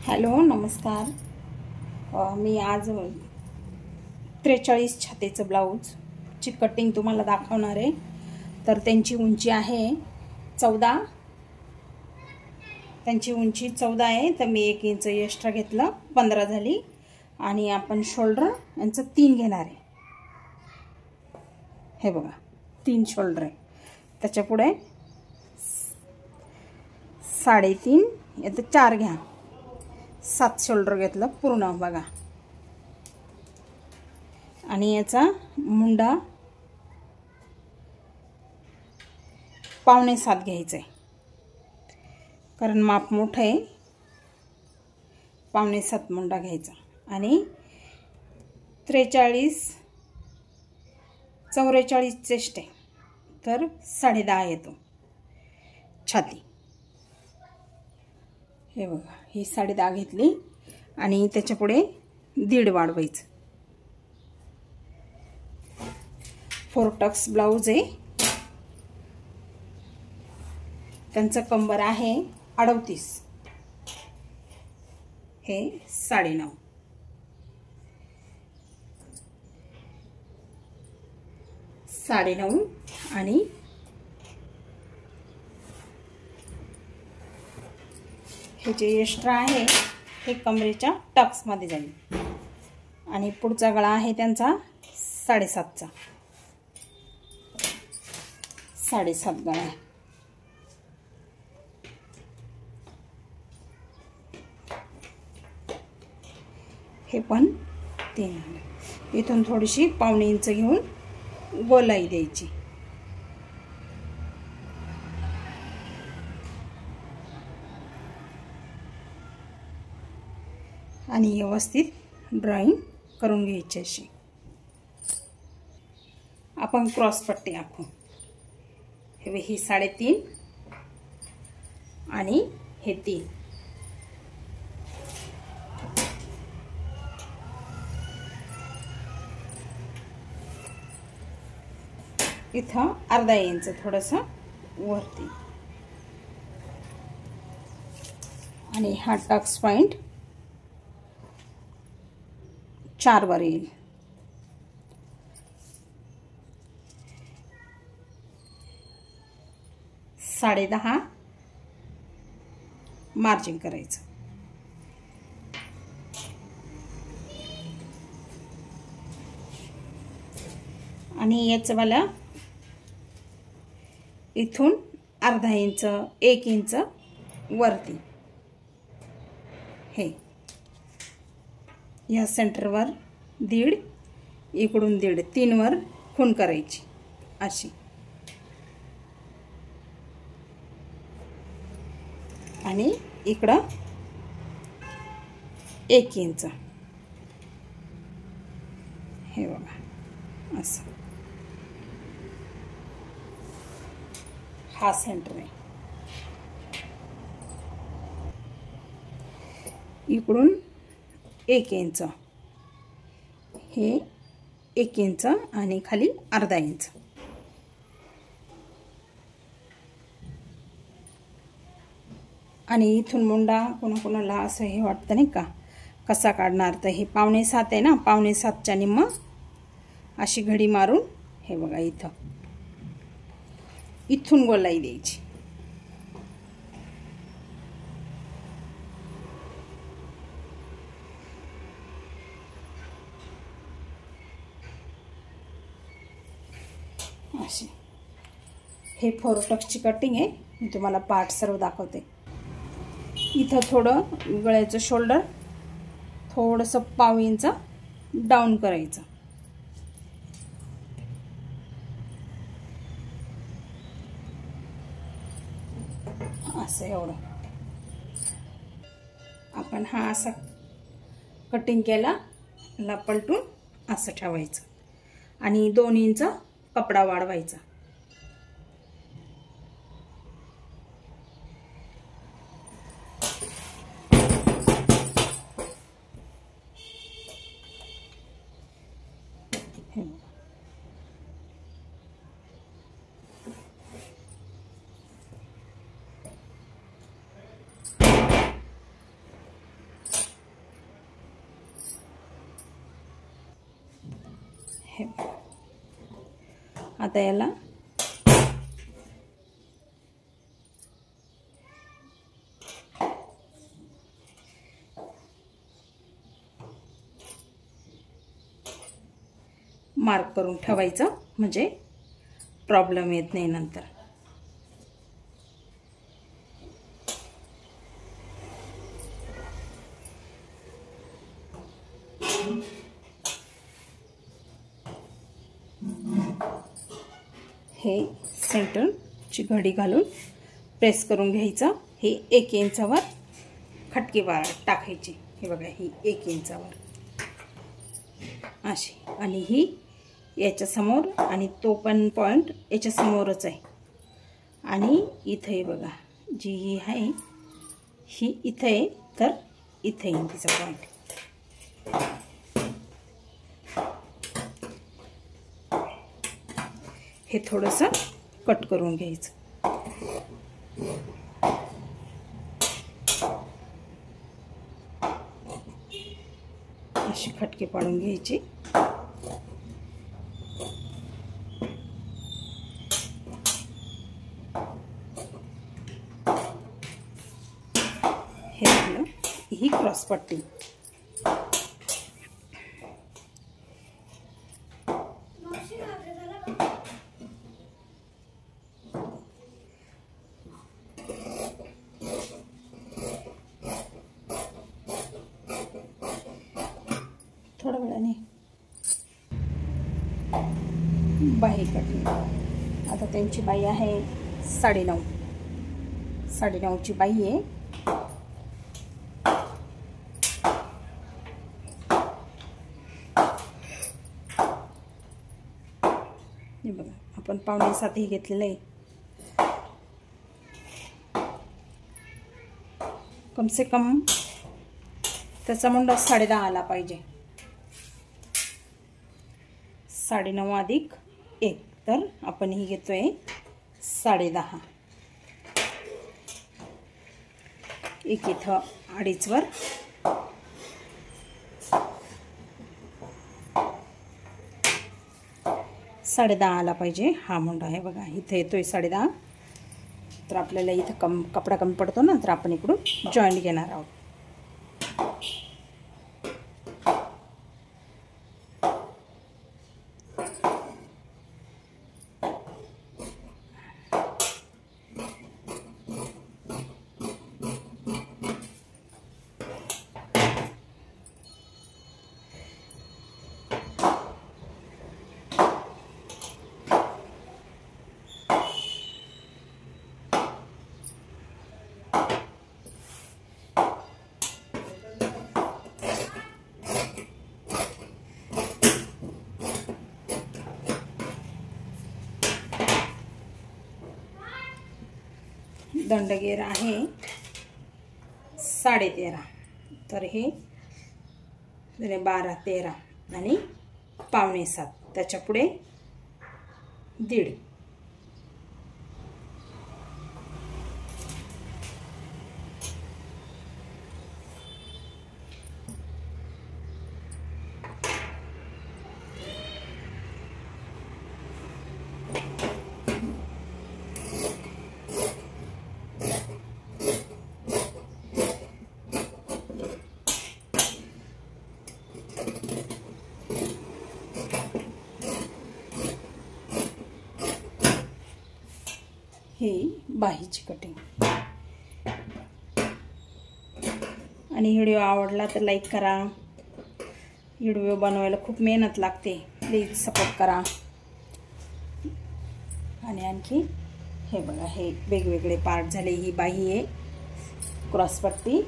Hello नमस्कार। मी आज 43 छातीचं ब्लाऊजची cutting तुम्हाला दाखवणार आहे। तर त्यांची उंची आहे 14, त्यांची उंची 14 आहे। तर मी 1 इंच एक्स्ट्रा घेतलं, 15 झाली। आणि आपण शोल्डर यांचं 3 घेणार आहे। हे बघा 3 शोल्डर आहे, त्याच्या पुढे 3.5 यात 4 घ्या, 7 शोल्डर घेतलं पूर्ण बघा। आणि याचा मुंडा 6.25 घ्यायचा आहे, कारण माप मोठं आहे। 6.25 मुंडा घ्यायचा आणि 44 चेस्ट आहे, तर 10.5 येतो छाती। हे बघा ही 10.5 घेतली आणि त्याच्या पुढे 1.5 वाढवायचं। 4 टक्स ब्लाउज आहे, त्यांचं कंबर आहे 38, हे 9.5, आणि हे जे एक्स्ट्रा आहे हे कमरेच्या टक्स मध्ये जाईल। आणि पुढचा गळा आहे त्यांचा 7.5चा, 7.5 गळा आहे। हे पण 3, इथून थोडीशी 1.25 इंच घेऊन गोलाई द्यायची। आणि व्यवस्थित ड्रॉइंग करून घ्यायची अशी। आपण क्रॉस पट्टी आखू। हे ही 3.5 आणि हे 3, इथं अर्धा इंच थोडंसं वरती। आणि हा टक्स पॉइंट 4 वर येईल। ,10.5 मार्जिन करायचं। आणि याचं वाला इथून अर्धा इंच 1 इंच वरती, हे या सेंटरवर 1.5, इकडून 1.5, 3 वर खूण करायची अशी। आणि इकडं 1 इंच, हे बघा असं। हा सेंटर आहे, इकडून 1 इंच, हे 1 इंच आणि खाली अर्धा इंच। आणि इथून मुंडा कोणाकोणाला असं हे वाटतं नाही का कसा काढणार, तर हे 6.25 आहे ना, 6.25च्या निम्म अशी घडी मारून हे बघा इथून गोलाई द्यायची। अशी हे 4 टक्सची कटिंग आहे। मी तुम्हाला पार्ट सर्व दाखवते। इथं थोडं गळ्याचं शोल्डर थोडंसं 1.5 इंच डाऊन करायचं। असं एवढं आपण हा असा कटिंग केला, पलटून असं ठेवायचं आणि 2 इंच कपडा वाढवायचा। हे आता याला मार्क करून ठेवायचं म्हणजे प्रॉब्लेम येत नाही नंतर. हे सेंटरची घडी घालून प्रेस करून घ्यायचं. हे 1 इंचावर खटके टाकायची. हे बघा, ही 1 इंचावर अशी, आणि ही याच्या समोर, आणि तो पण पॉइंट याच्या समोरच आहे. आणि इथे हे बघा, जी ही आहे ही इथे आहे, तर इथे येईल तिचा पॉइंट. हे थोडंसं कट करून घ्यायचं. अशी खटके पाडून घ्यायची. हे झालं. ही क्रॉस पट्टी. थोड्या वेळाने बाही कटिंग. आता त्यांची बाही आहे 9.5. 9.5ची बाही आहे. हे बघा, आपण 6.25 ही घेतलेलं आहे. कम से कम त्याचा मुंडा 10.5 आला पाहिजे. 9.5 अधिक 1, तर आपण ही घेतोय 10.5. 1 इथं 2.5 वर, $10.5 आला पाहिजे हा मुंडा. आहे बघा, इथे येतोय 10.5. तर आपल्याला इथं कपडा कमी पडतो ना, तर आपण इकडून जॉईंट घेणार आहोत. दंडगेर आहे 13.5. तर हे 12, 13 आणि 6.25. त्याच्या पुढे 1.5. हे बाहीची कटिंग. आणि व्हिडिओ आवडला तर लाईक करा. व्हिडिओ बनवायला खूप मेहनत लागते, प्लीज सपोर्ट करा. आणि आणखी हे बघा, हे वेगवेगळे पार्ट झाले. ही बाही आहे, क्रॉस पट्टी,